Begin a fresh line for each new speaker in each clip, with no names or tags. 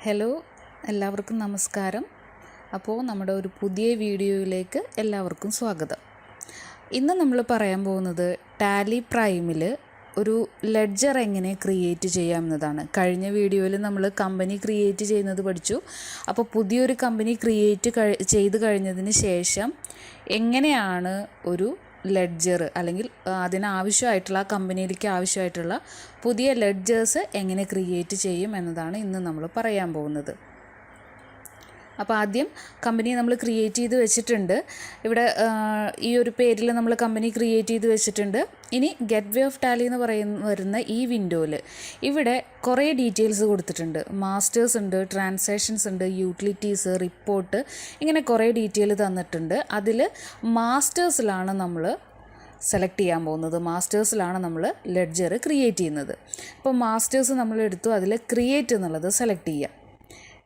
Hello, എല്ലാവർക്കും നമസ്കാരം. അപ്പോൾ നമ്മുടെ ഒരു പുതിയ വീഡിയോയിലേക്ക് എല്ലാവർക്കും സ്വാഗതം. ഇന്ന് നമ്മൾ പറയാൻ പോകുന്നത് ടാലി പ്രൈമിൽ ഒരു ലെഡ്ജർ എങ്ങനെ ക്രിയേറ്റ് ചെയ്യാമെന്നതാണ്. കഴിഞ്ഞ വീഡിയോയിൽ നമ്മൾ കമ്പനി ക്രിയേറ്റ് ചെയ്യുന്നത് പഠിച്ചു. അപ്പോൾ പുതിയൊരു കമ്പനി ചെയ്ത് കഴിഞ്ഞതിന് ശേഷം എങ്ങനെയാണ് ഒരു ലെഡ്ജർ അല്ലെങ്കിൽ അതിനാവശ്യമായിട്ടുള്ള ആ കമ്പനിയിലേക്ക് ആവശ്യമായിട്ടുള്ള പുതിയ ലെഡ്ജേഴ്സ് എങ്ങനെ ക്രിയേറ്റ് ചെയ്യും എന്നതാണ് ഇന്ന് നമ്മൾ പറയാൻ പോകുന്നത്. അപ്പോൾ ആദ്യം കമ്പനി നമ്മൾ ക്രിയേറ്റ് ചെയ്ത് വെച്ചിട്ടുണ്ട്. ഇവിടെ ഈ ഒരു പേരിൽ നമ്മൾ കമ്പനി ക്രിയേറ്റ് ചെയ്ത് വെച്ചിട്ടുണ്ട്. ഇനി ഗെറ്റ് വേ ഓഫ് ടാലി എന്ന് വരുന്ന ഈ വിൻഡോയിൽ ഇവിടെ കുറേ ഡീറ്റെയിൽസ് കൊടുത്തിട്ടുണ്ട്. മാസ്റ്റേഴ്സ് ഉണ്ട്, ട്രാൻസാക്ഷൻസ് ഉണ്ട്, യൂട്ടിലിറ്റീസ്, റിപ്പോർട്ട്, ഇങ്ങനെ കുറേ ഡീറ്റെയിൽ തന്നിട്ടുണ്ട്. അതിൽ മാസ്റ്റേഴ്സിലാണ് നമ്മൾ സെലക്ട് ചെയ്യാൻ പോകുന്നത്. മാസ്റ്റേഴ്സിലാണ് നമ്മൾ ലെഡ്ജർ ക്രിയേറ്റ് ചെയ്യുന്നത്. അപ്പോൾ മാസ്റ്റേഴ്സ് നമ്മൾ എടുത്തു, അതിൽ ക്രിയേറ്റ് എന്നുള്ളത് സെലക്ട് ചെയ്യാം.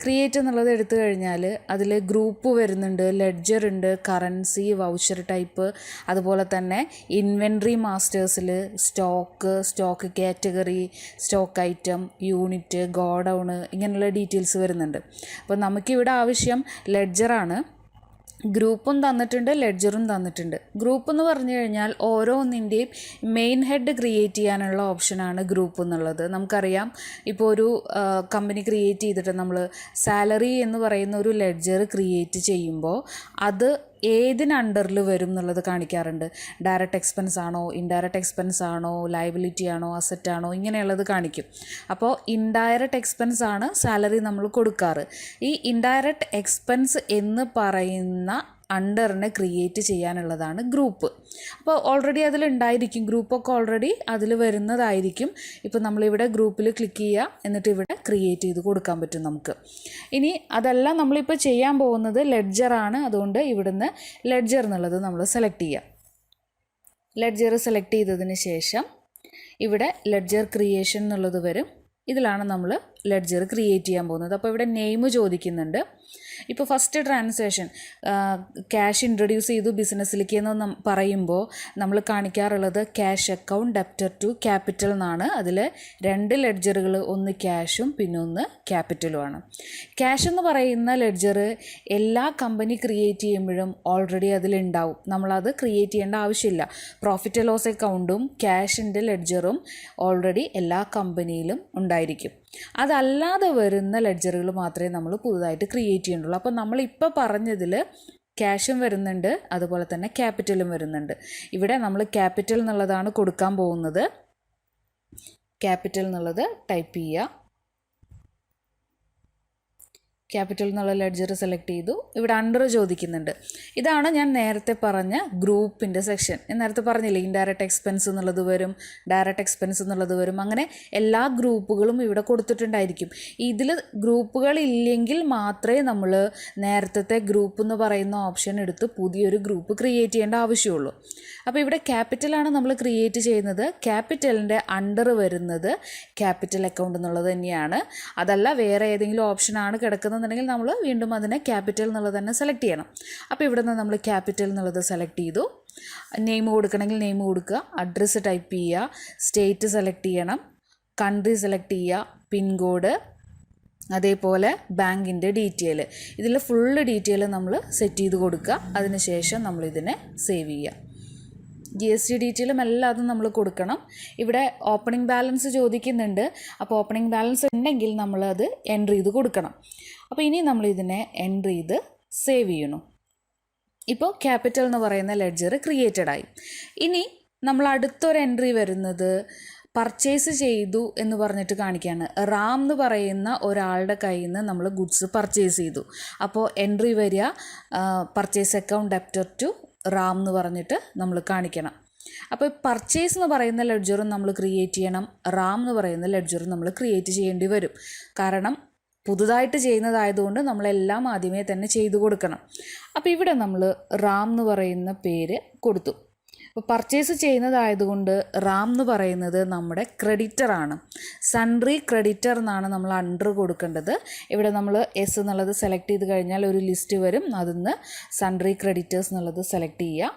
ക്രിയേറ്റ് എന്നുള്ളത് എടുത്തു കഴിഞ്ഞാൽ അതിൽ ഗ്രൂപ്പ് വരുന്നുണ്ട്, ലെഡ്ജർ ഉണ്ട്, കറൻസി, വൗച്ചർ ടൈപ്പ്, അതുപോലെ തന്നെ ഇൻവെൻട്രി മാസ്റ്റേഴ്സിൽ stock category, stock item, unit, godown, ഇങ്ങനെയുള്ള ഡീറ്റെയിൽസ് വരുന്നുണ്ട്. അപ്പോൾ നമുക്കിവിടെ ആവശ്യം ലെഡ്ജറാണ്. ഗ്രൂപ്പും തന്നിട്ടുണ്ട്, ലെഡ്ജറും തന്നിട്ടുണ്ട്. ഗ്രൂപ്പ് എന്ന് പറഞ്ഞു കഴിഞ്ഞാൽ ഓരോന്നിൻ്റെയും മെയിൻ ഹെഡ് ക്രിയേറ്റ് ചെയ്യാനുള്ള ഓപ്ഷനാണ് ഗ്രൂപ്പ് എന്നുള്ളത്. നമുക്കറിയാം, ഇപ്പോൾ ഒരു കമ്പനി ക്രിയേറ്റ് ചെയ്തിട്ട് നമ്മൾ സാലറി എന്ന് പറയുന്ന ഒരു ലെഡ്ജർ ക്രിയേറ്റ് ചെയ്യുമ്പോൾ അത് ഏതിന് അണ്ടറിൽ വരും എന്നുള്ളത് കാണിക്കാറുണ്ട്. ഡയറക്റ്റ് എക്സ്പെൻസ് ആണോ, ഇൻഡയറക്റ്റ് എക്സ്പെൻസ് ആണോ, ലയബിലിറ്റി ആണോ, അസറ്റ് ആണോ, ഇങ്ങനെയുള്ളത് കാണിക്കും. അപ്പോൾ ഇൻഡയറക്റ്റ് എക്സ്പെൻസ് ആണ് സാലറി നമ്മൾ കൊടുക്കാറ്. ഈ ഇൻഡയറക്റ്റ് എക്സ്പെൻസ് എന്ന് പറയുന്ന അണ്ടറിനെ ക്രിയേറ്റ് ചെയ്യാനുള്ളതാണ് ഗ്രൂപ്പ്. അപ്പോൾ ഓൾറെഡി അതിലുണ്ടായിരിക്കും, ഗ്രൂപ്പൊക്കെ ഓൾറെഡി അതിൽ വരുന്നതായിരിക്കും. ഇപ്പോൾ നമ്മളിവിടെ ഗ്രൂപ്പിൽ ക്ലിക്ക് ചെയ്യുക, എന്നിട്ട് ഇവിടെ ക്രിയേറ്റ് ചെയ്ത് കൊടുക്കാൻ പറ്റും നമുക്ക്. ഇനി അതല്ല, നമ്മളിപ്പോൾ ചെയ്യാൻ പോകുന്നത് ലെഡ്ജറാണ്. അതുകൊണ്ട് ഇവിടുന്ന് ലെഡ്ജർ എന്നുള്ളത് നമ്മൾ സെലക്ട് ചെയ്യുക. ലെഡ്ജർ സെലക്ട് ചെയ്തതിന് ശേഷം ഇവിടെ ലെഡ്ജർ ക്രിയേഷൻ എന്നുള്ളത് വരും. ഇതിലാണ് നമ്മൾ ലെഡ്ജർ ക്രിയേറ്റ് ചെയ്യാൻ പോകുന്നത്. അപ്പോൾ ഇവിടെ നെയിം ചോദിക്കുന്നുണ്ട്. ഇപ്പോൾ ഫസ്റ്റ് ട്രാൻസാക്ഷൻ ക്യാഷ് ഇൻട്രൊഡ്യൂസ് ചെയ്തു ബിസിനസ്സിലേക്ക് എന്ന് പറയുമ്പോൾ നമ്മൾ കാണിക്കാറുള്ളത് cash account debtor to capital എന്നാണ്. അതിൽ രണ്ട് ലെഡ്ജറുകൾ, ഒന്ന് ക്യാഷും പിന്നെ ഒന്ന് ക്യാപിറ്റലുമാണ്. ക്യാഷ് എന്ന് പറയുന്ന ലെഡ്ജർ എല്ലാ കമ്പനി ക്രിയേറ്റ് ചെയ്യുമ്പോഴും ഓൾറെഡി അതിലുണ്ടാവും. നമ്മളത് ക്രിയേറ്റ് ചെയ്യേണ്ട ആവശ്യമില്ല. പ്രോഫിറ്റ് ആൻഡ് ലോസ് അക്കൗണ്ടും ക്യാഷിൻ്റെ ലെഡ്ജറും ഓൾറെഡി എല്ലാ കമ്പനിയിലും ഉണ്ടായിരിക്കും. അതല്ലാതെ വരുന്ന ലെഡ്ജറുകൾ മാത്രമേ നമ്മൾ പുതുതായിട്ട് ക്രിയേറ്റ് ചെയ്യേണ്ടുള്ളൂ. അപ്പോൾ നമ്മളിപ്പോൾ പറഞ്ഞതിൽ ക്യാഷും വരുന്നുണ്ട്, അതുപോലെ തന്നെ ക്യാപിറ്റലും വരുന്നുണ്ട്. ഇവിടെ നമ്മൾ ക്യാപിറ്റൽ എന്നുള്ളതാണ് കൊടുക്കാൻ പോകുന്നത്. ക്യാപിറ്റൽ എന്നുള്ളത് ടൈപ്പ് ചെയ്യുക. ക്യാപിറ്റൽ എന്നുള്ള ലെഡ്ജർ സെലക്ട് ചെയ്തു. ഇവിടെ അണ്ടർ ചോദിക്കുന്നുണ്ട്. ഇതാണ് ഞാൻ നേരത്തെ പറഞ്ഞ ഗ്രൂപ്പിൻ്റെ സെക്ഷൻ. ഞാൻ നേരത്തെ പറഞ്ഞില്ലേ, ഇൻഡയറക്റ്റ് എക്സ്പെൻസ് എന്നുള്ളത് വരും, ഡയറക്റ്റ് എക്സ്പെൻസ് എന്നുള്ളത് വരും. അങ്ങനെ എല്ലാ ഗ്രൂപ്പുകളും ഇവിടെ കൊടുത്തിട്ടുണ്ടായിരിക്കും. ഇതിൽ ഗ്രൂപ്പുകൾ ഇല്ലെങ്കിൽ മാത്രമേ നമ്മൾ നേരത്തെ ഗ്രൂപ്പ് എന്ന് പറയുന്ന ഓപ്ഷൻ എടുത്ത് പുതിയൊരു ഗ്രൂപ്പ് ക്രിയേറ്റ് ചെയ്യേണ്ട ആവശ്യമുള്ളൂ. അപ്പോൾ ഇവിടെ ക്യാപിറ്റലാണ് നമ്മൾ ക്രിയേറ്റ് ചെയ്യുന്നത്. ക്യാപിറ്റലിൻ്റെ അണ്ടർ വരുന്നത് ക്യാപിറ്റൽ അക്കൗണ്ട് എന്നുള്ളത് തന്നെയാണ്. അതല്ല വേറെ ഏതെങ്കിലും ഓപ്ഷനാണ് കിടക്കുന്നതെന്നുണ്ടെങ്കിൽ നമ്മൾ വീണ്ടും അതിനെ ക്യാപിറ്റൽ എന്നുള്ളത് തന്നെ സെലക്ട് ചെയ്യണം. അപ്പോൾ ഇവിടെ നിന്ന് നമ്മൾ ക്യാപിറ്റൽ എന്നുള്ളത് സെലക്ട് ചെയ്തു. നെയിം കൊടുക്കണമെങ്കിൽ നെയിം കൊടുക്കുക, അഡ്രസ്സ് ടൈപ്പ് ചെയ്യുക, സ്റ്റേറ്റ് സെലക്ട് ചെയ്യണം, കൺട്രി സെലക്ട് ചെയ്യുക, പിൻകോഡ്, അതേപോലെ ബാങ്കിൻ്റെ ഡീറ്റെയിൽ, ഇതിൽ ഫുള്ള് ഡീറ്റെയിൽ നമ്മൾ സെറ്റ് ചെയ്ത് കൊടുക്കുക. അതിനുശേഷം നമ്മളിതിനെ സേവ് ചെയ്യുക. GST ഡീറ്റെയിലും എല്ലാതും നമ്മൾ കൊടുക്കണം. ഇവിടെ ഓപ്പണിംഗ് ബാലൻസ് ചോദിക്കുന്നുണ്ട്. അപ്പോൾ ഓപ്പണിംഗ് ബാലൻസ് ഉണ്ടെങ്കിൽ നമ്മളത് എൻട്രി ചെയ്ത് കൊടുക്കണം. അപ്പോൾ ഇനി നമ്മളിതിനെ എൻട്രി ചെയ്ത് സേവ് ചെയ്യണം. ഇപ്പോൾ ക്യാപിറ്റൽ എന്ന് പറയുന്ന ലെഡ്ജർ ക്രിയേറ്റഡ് ആയി. ഇനി നമ്മൾ അടുത്തൊരു എൻട്രി വരുന്നത് പർച്ചേസ് ചെയ്തു എന്ന് പറഞ്ഞിട്ട് കാണിക്കുകയാണ്. റാം എന്ന് പറയുന്ന ഒരാളുടെ കയ്യിൽ നിന്ന് നമ്മൾ ഗുഡ്സ് പർച്ചേസ് ചെയ്തു. അപ്പോൾ എൻട്രി വരിക purchase account debtor to Ram എന്ന് പറഞ്ഞിട്ട് നമ്മൾ കാണിക്കണം. അപ്പോൾ പർച്ചേസ് എന്ന് പറയുന്ന ലെഡ്ജറും നമ്മൾ ക്രിയേറ്റ് ചെയ്യണം, റാം എന്ന് പറയുന്ന ലെഡ്ജറും നമ്മൾ ക്രിയേറ്റ് ചെയ്യേണ്ടി വരും. കാരണം പുതുതായിട്ട് ചെയ്യുന്നതായതുകൊണ്ട് നമ്മളെല്ലാം ആദ്യമേ തന്നെ ചെയ്തു കൊടുക്കണം. അപ്പോൾ ഇവിടെ നമ്മൾ റാം എന്ന് പറയുന്ന പേര് കൊടുത്തു. അപ്പോൾ പർച്ചേസ് ചെയ്യുന്നതായതുകൊണ്ട് റാം എന്ന് പറയുന്നത് നമ്മുടെ ക്രെഡിറ്ററാണ്. സൺട്രി ക്രെഡിറ്റർ എന്നാണ് നമ്മൾ അണ്ടർ കൊടുക്കേണ്ടത്. ഇവിടെ നമ്മൾ എസ് എന്നുള്ളത് സെലക്ട് ചെയ്ത് കഴിഞ്ഞാൽ ഒരു ലിസ്റ്റ് വരും. അതിന്ന് സൺട്രി ക്രെഡിറ്റേഴ്സ് എന്നുള്ളത് സെലക്ട് ചെയ്യുക.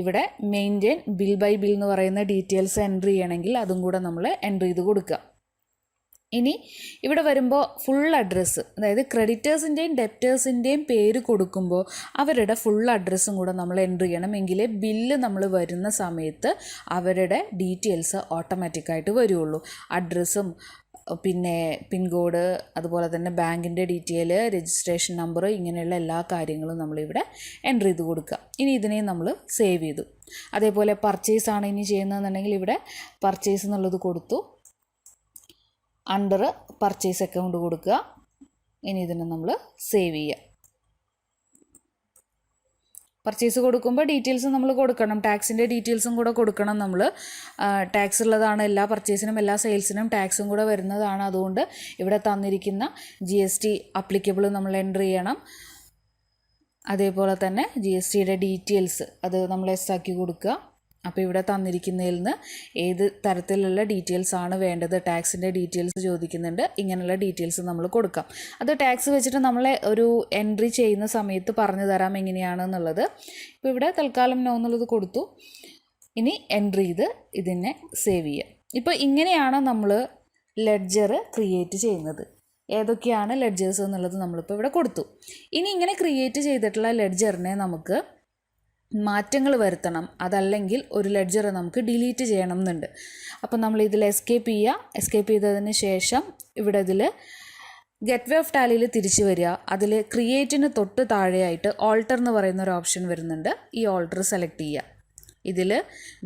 ഇവിടെ മെയിൻറ്റെയിൻ ബിൽ ബൈ ബിൽ എന്ന് പറയുന്ന ഡീറ്റെയിൽസ് എൻട്രി ചെയ്യണമെങ്കിൽ അതും കൂടെ നമ്മൾ എൻട്രി ചെയ്ത് കൊടുക്കുക. ഇനി ഇവിടെ വരുമ്പോൾ ഫുൾ അഡ്രസ്സ്, അതായത് ക്രെഡിറ്റേഴ്സിൻ്റെയും ഡെപ്റ്റേഴ്സിൻ്റെയും പേര് കൊടുക്കുമ്പോൾ അവരുടെ ഫുൾ അഡ്രസ്സും കൂടെ നമ്മൾ എൻ്റർ ചെയ്യണം. എങ്കിലേ ബില്ല് നമ്മൾ വരുന്ന സമയത്ത് അവരുടെ ഡീറ്റെയിൽസ് ഓട്ടോമാറ്റിക്കായിട്ട് വരുള്ളൂ. അഡ്രസ്സും പിന്നെ പിൻകോഡ്, അതുപോലെ തന്നെ ബാങ്കിൻ്റെ ഡീറ്റെയിൽ, രജിസ്ട്രേഷൻ നമ്പർ, ഇങ്ങനെയുള്ള എല്ലാ കാര്യങ്ങളും നമ്മളിവിടെ എൻ്റർ ചെയ്ത് കൊടുക്കുക. ഇനി ഇതിനെയും നമ്മൾ സേവ് ചെയ്തു. അതേപോലെ പർച്ചേസ് ആണ് ഇനി ചെയ്യുന്നതെന്നുണ്ടെങ്കിൽ ഇവിടെ പർച്ചേസ് എന്നുള്ളത് കൊടുത്തു, അണ്ടർ പർച്ചേസ് അക്കൗണ്ട് കൊടുക്കുക. ഇനി ഇതിനെ നമ്മൾ സേവ് ചെയ്യുക. പർച്ചേസ് കൊടുക്കുമ്പോൾ ഡീറ്റെയിൽസ് നമ്മൾ കൊടുക്കണം, ടാക്സിൻ്റെ ഡീറ്റെയിൽസും കൂടെ കൊടുക്കണം. നമ്മൾ ടാക്സ് ഉള്ളതാണ്, എല്ലാ പർച്ചേസിനും എല്ലാ സെയിൽസിനും ടാക്സും കൂടെ വരുന്നതാണ്. അതുകൊണ്ട് ഇവിടെ തന്നിരിക്കുന്ന GST അപ്ലിക്കബിൾ നമ്മൾ എൻ്റർ ചെയ്യണം. അതേപോലെ തന്നെ GSTയുടെ ഡീറ്റെയിൽസ് അത് നമ്മൾ എസ് ആക്കി കൊടുക്കുക. അപ്പോൾ ഇവിടെ തന്നിരിക്കുന്നതിൽ നിന്ന് ഏത് തരത്തിലുള്ള ഡീറ്റെയിൽസ് ആണ് വേണ്ടത്, ടാക്സിൻ്റെ ഡീറ്റെയിൽസ് ചോദിക്കുന്നുണ്ട്, ഇങ്ങനെയുള്ള ഡീറ്റെയിൽസ് നമ്മൾ കൊടുക്കാം. അത് ടാക്സ് വെച്ചിട്ട് നമ്മളെ ഒരു എൻട്രി ചെയ്യുന്ന സമയത്ത് പറഞ്ഞു തരാം എങ്ങനെയാണെന്നുള്ളത്. ഇപ്പോൾ ഇവിടെ തൽക്കാലം നോ എന്നുള്ളത് കൊടുത്തു. ഇനി എൻട്രി ചെയ്ത് ഇതിനെ സേവ് ചെയ്യുക. ഇപ്പോൾ ഇങ്ങനെയാണ് നമ്മൾ ലെഡ്ജർ ക്രിയേറ്റ് ചെയ്യുന്നത്. ഏതൊക്കെയാണ് ലെഡ്ജേഴ്സ് എന്നുള്ളത് നമ്മളിപ്പോൾ ഇവിടെ കൊടുത്തു. ഇനി ഇങ്ങനെ ക്രിയേറ്റ് ചെയ്തിട്ടുള്ള ലെഡ്ജറിനെ നമുക്ക് മാറ്റങ്ങൾ വരുത്തണം, അതല്ലെങ്കിൽ ഒരു ലെഡ്ജർ നമുക്ക് ഡിലീറ്റ് ചെയ്യണം എന്നുണ്ട്. അപ്പോൾ നമ്മൾ ഇതിൽ എസ്കേപ്പ് ചെയ്യുക. എസ്കേപ്പ് ചെയ്തതിന് ശേഷം ഇവിടെ ഇതിൽ ഗെറ്റ് വേ ഓഫ് ടാലിയിൽ തിരിച്ചു വരിക. അതിൽ ക്രിയേറ്റിന് തൊട്ട് താഴെയായിട്ട് ഓൾട്ടർ എന്ന് പറയുന്ന ഒരു ഓപ്ഷൻ വരുന്നുണ്ട്. ഈ ഓൾട്ടർ സെലക്ട് ചെയ്യുക. ഇതിൽ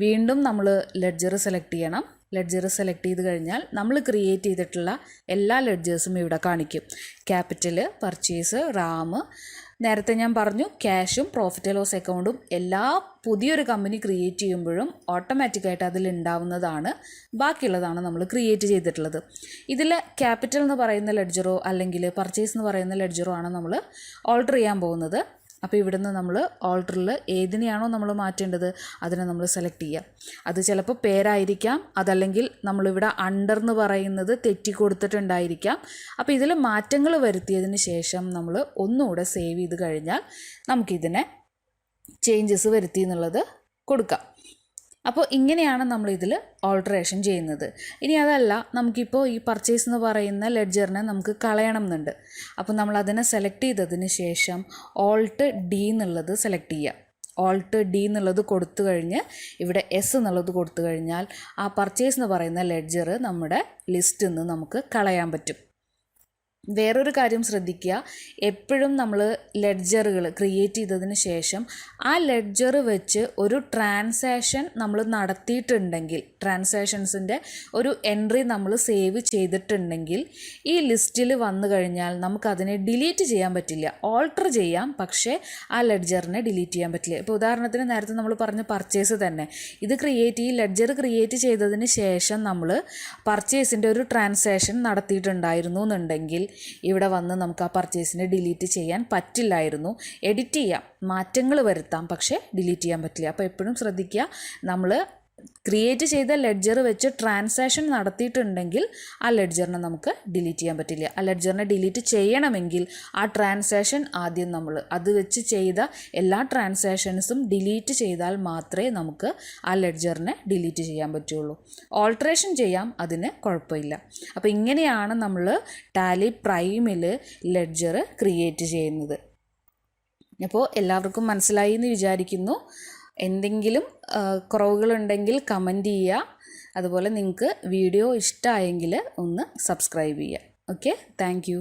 വീണ്ടും നമ്മൾ ലെഡ്ജർ സെലക്ട് ചെയ്യണം. ലെഡ്ജർ സെലക്ട് ചെയ്ത് കഴിഞ്ഞാൽ നമ്മൾ ക്രിയേറ്റ് ചെയ്തിട്ടുള്ള എല്ലാ ലെഡ്ജേഴ്സും ഇവിടെ കാണിക്കും. ക്യാപിറ്റൽ, പർച്ചേസ്, റാം, നേരത്തെ ഞാൻ പറഞ്ഞു ക്യാഷും പ്രോഫിറ്റ് ലോസ് അക്കൗണ്ടും എല്ലാ പുതിയൊരു കമ്പനി ക്രിയേറ്റ് ചെയ്യുമ്പോഴും ഓട്ടോമാറ്റിക്കായിട്ട് അതിലുണ്ടാവുന്നതാണ്. ബാക്കിയുള്ളതാണ് നമ്മൾ ക്രിയേറ്റ് ചെയ്തിട്ടുള്ളത്. ഇതിൽ ക്യാപിറ്റൽ എന്ന് പറയുന്ന ലെഡ്ജറോ അല്ലെങ്കിൽ പർച്ചേസ് എന്ന് പറയുന്ന ലെഡ്ജറോ ആണ് നമ്മൾ ഓൾട്ടർ ചെയ്യാൻ പോകുന്നത്. അപ്പോൾ ഇവിടുന്ന് നമ്മൾ ഓൾട്ടറിൽ ഏതിനെയാണോ നമ്മൾ മാറ്റേണ്ടത് അതിനെ നമ്മൾ സെലക്ട് ചെയ്യുക. അത് ചിലപ്പോൾ പേരായിരിക്കാം, അതല്ലെങ്കിൽ നമ്മളിവിടെ അണ്ടർ എന്ന് പറയുന്നത് തെറ്റി കൊടുത്തിട്ടുണ്ടായിരിക്കാം. അപ്പോൾ ഇതിൽ മാറ്റങ്ങൾ വരുത്തിയതിന് ശേഷം നമ്മൾ ഒന്നുകൂടെ സേവ് ചെയ്ത് കഴിഞ്ഞാൽ നമുക്കിതിനെ ചേഞ്ചസ് വരുത്തി എന്നുള്ളത് കൊടുക്കാം. അപ്പോൾ ഇങ്ങനെയാണ് നമ്മളിതിൽ ഓൾട്ടറേഷൻ ചെയ്യുന്നത്. ഇനി അതല്ല, നമുക്കിപ്പോൾ ഈ പർച്ചേസ് എന്ന് പറയുന്ന ലെഡ്ജറിനെ നമുക്ക് കളയണം എന്നുണ്ട്. അപ്പോൾ നമ്മൾ അതിനെ സെലക്ട് ചെയ്തതിന് ശേഷം ഓൾട്ട് D എന്നുള്ളത് സെലക്ട് ചെയ്യുക. ഓൾട്ട് D എന്നുള്ളത് കൊടുത്തു കഴിഞ്ഞ് ഇവിടെ S എന്നുള്ളത് കൊടുത്തു കഴിഞ്ഞാൽ ആ പർച്ചേസ് എന്ന് പറയുന്ന ലെഡ്ജർ നമ്മുടെ ലിസ്റ്റിൽ നിന്ന് നമുക്ക് കളയാൻ പറ്റും. വേറൊരു കാര്യം ശ്രദ്ധിക്കുക, എപ്പോഴും നമ്മൾ ലെഡ്ജറുകൾ ക്രിയേറ്റ് ചെയ്തതിന് ശേഷം ആ ലെഡ്ജർ വെച്ച് ഒരു ട്രാൻസാക്ഷൻ നമ്മൾ നടത്തിയിട്ടുണ്ടെങ്കിൽ, ട്രാൻസാക്ഷൻസിൻ്റെ ഒരു എൻട്രി നമ്മൾ സേവ് ചെയ്തിട്ടുണ്ടെങ്കിൽ ഈ ലിസ്റ്റിൽ വന്നു കഴിഞ്ഞാൽ നമുക്കതിനെ ഡിലീറ്റ് ചെയ്യാൻ പറ്റില്ല. ഓൾട്ടർ ചെയ്യാം, പക്ഷേ ആ ലെഡ്ജറിനെ ഡിലീറ്റ് ചെയ്യാൻ പറ്റില്ല. ഇപ്പോൾ ഉദാഹരണത്തിന് നേരത്തെ നമ്മൾ പറഞ്ഞ പർച്ചേസ് തന്നെ, ഇത് ഈ ലെഡ്ജർ ക്രിയേറ്റ് ചെയ്തതിന് ശേഷം നമ്മൾ പർച്ചേസിൻ്റെ ഒരു ട്രാൻസാക്ഷൻ നടത്തിയിട്ടുണ്ടായിരുന്നു എന്നുണ്ടെങ്കിൽ ഇവിടെ വന്ന് നമുക്ക് ആ പർച്ചേസിനെ ഡിലീറ്റ് ചെയ്യാൻ പറ്റില്ലായിരുന്നു. എഡിറ്റ് ചെയ്യാം, മാറ്റങ്ങൾ വരുത്താം, പക്ഷേ ഡിലീറ്റ് ചെയ്യാൻ പറ്റില്ല. അപ്പോൾ എപ്പോഴും ശ്രദ്ധിക്കുക, നമ്മൾ ക്രിയേറ്റ് ചെയ്ത ലെഡ്ജർ വെച്ച് ട്രാൻസാക്ഷൻ നടത്തിയിട്ടുണ്ടെങ്കിൽ ആ ലെഡ്ജറിനെ നമുക്ക് ഡിലീറ്റ് ചെയ്യാൻ പറ്റില്ല. ആ ലെഡ്ജറിനെ ഡിലീറ്റ് ചെയ്യണമെങ്കിൽ ആ ട്രാൻസാക്ഷൻ ആദ്യം നമ്മൾ അത് വെച്ച് ചെയ്ത എല്ലാ ട്രാൻസാക്ഷൻസും ഡിലീറ്റ് ചെയ്താൽ മാത്രമേ നമുക്ക് ആ ലെഡ്ജറിനെ ഡിലീറ്റ് ചെയ്യാൻ പറ്റുള്ളൂ. ഓൾട്ടറേഷൻ ചെയ്യാം, അതിന് കുഴപ്പമില്ല. അപ്പോൾ ഇങ്ങനെയാണ് നമ്മൾ ടാലി പ്രൈമിൽ ലെഡ്ജർ ക്രിയേറ്റ് ചെയ്യുന്നത്. അപ്പോൾ എല്ലാവർക്കും മനസ്സിലായി എന്ന് വിചാരിക്കുന്നു. എന്തെങ്കിലും കുറവുകളുണ്ടെങ്കിൽ കമൻറ്റ് ചെയ്യുക. അതുപോലെ നിങ്ങൾക്ക് വീഡിയോ ഇഷ്ടമായെങ്കിൽ ഒന്ന് സബ്സ്ക്രൈബ് ചെയ്യുക. Okay, thank you.